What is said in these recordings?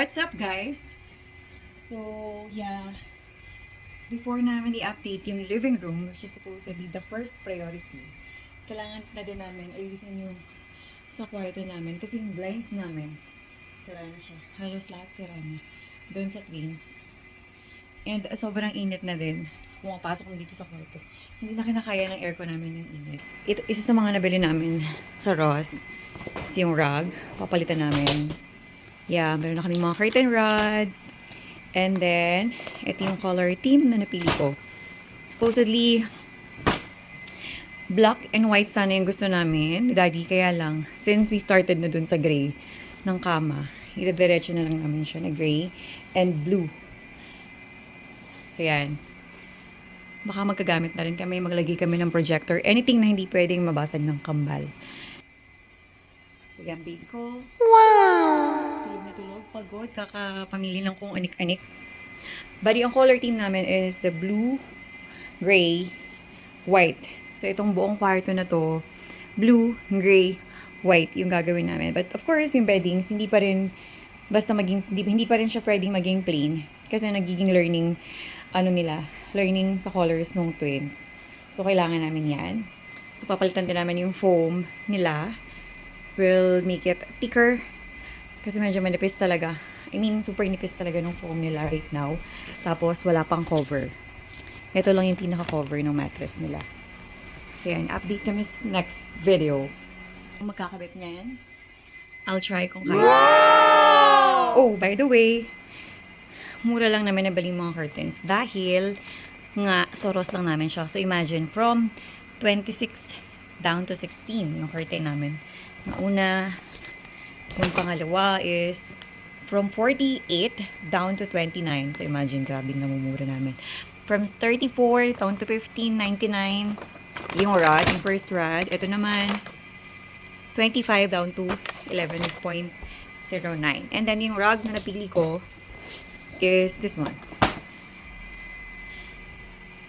What's up, guys? So, yeah, before namin i-update yung living room, which is supposedly the first priority, kailangan na din namin ayusin yung sa kwarto namin kasi yung blinds namin, sira na siya. Halos lahat sira na. Doon sa twins. And sobrang init na din. So, pumapasok kami dito sa kwarto. Hindi na kinakaya ng aircon namin yung init. Isa sa mga nabili namin sa Ross is yung rug. Papalitan namin. Yeah, meron na kami mga curtain rods. And then, ito yung color theme na napili ko. Supposedly, black and white sana yung gusto namin. Daddy, kaya lang, since we started na dun sa gray ng kama, idadiretso na lang namin siya na gray and blue. So, yan. Baka magkagamit na rin kami, maglagay kami ng projector. Anything na hindi pwedeng mabasag ng kambal. Sige, ang baby ko. Wow! Tulog na tulog, pagod, kakapamili lang kung anik-anik. Bali, ang color theme namin is the blue, gray, white. So, itong buong kwarto na to, blue, gray, white yung gagawin namin. But of course, yung beddings, hindi pa rin, hindi pa rin siya pwedeng maging plain. Kasi nagiging learning, learning sa colors ng twins. So, kailangan namin yan. So, papalitan din namin yung foam nila. We'll make it thicker. Kasi medyo manipis talaga. I mean, super nipis talaga ng foam nila right now. Tapos, wala pang cover. Ito lang yung pinaka-cover ng mattress nila. So, yan. Update kami sa next video. Kung magkakabit niya yan, I'll try kung kaya. Wow! Oh, by the way, mura lang namin nabili mga curtains. Dahil, nga, soros lang namin siya. So, imagine, from 26 down to 16 yung curtain namin. Yung una, yung pangalawa is from 48 down to 29. So, imagine, grabe namumura namin. From 34 down to 15.99 yung rod, yung first rod. Ito naman, 25 down to 11.09. And then, yung rug na napili ko is this one.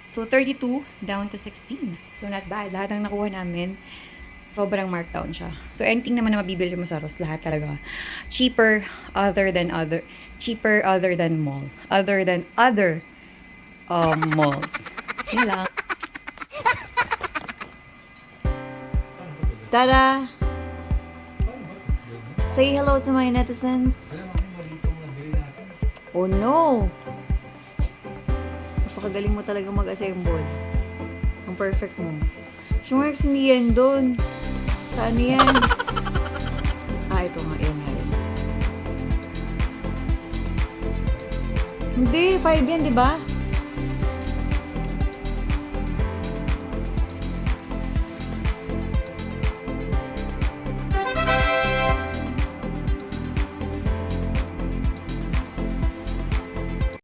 So, 32 down to 16. So, not bad. Lahat ng nakuha namin, sobrang markdown siya. So, anything naman na mabibili mo sa Ross, lahat talaga. Cheaper other than mall. Other than other malls. Yun lang. Tada! Say hello to my netizens. Oh no! Napakagaling mo talaga mag-assemble. Ang perfect mo. Shumarks, hindi yan doon. Saan yan? Ito nga, yun nga yun. Hindi, 5 yan, di ba?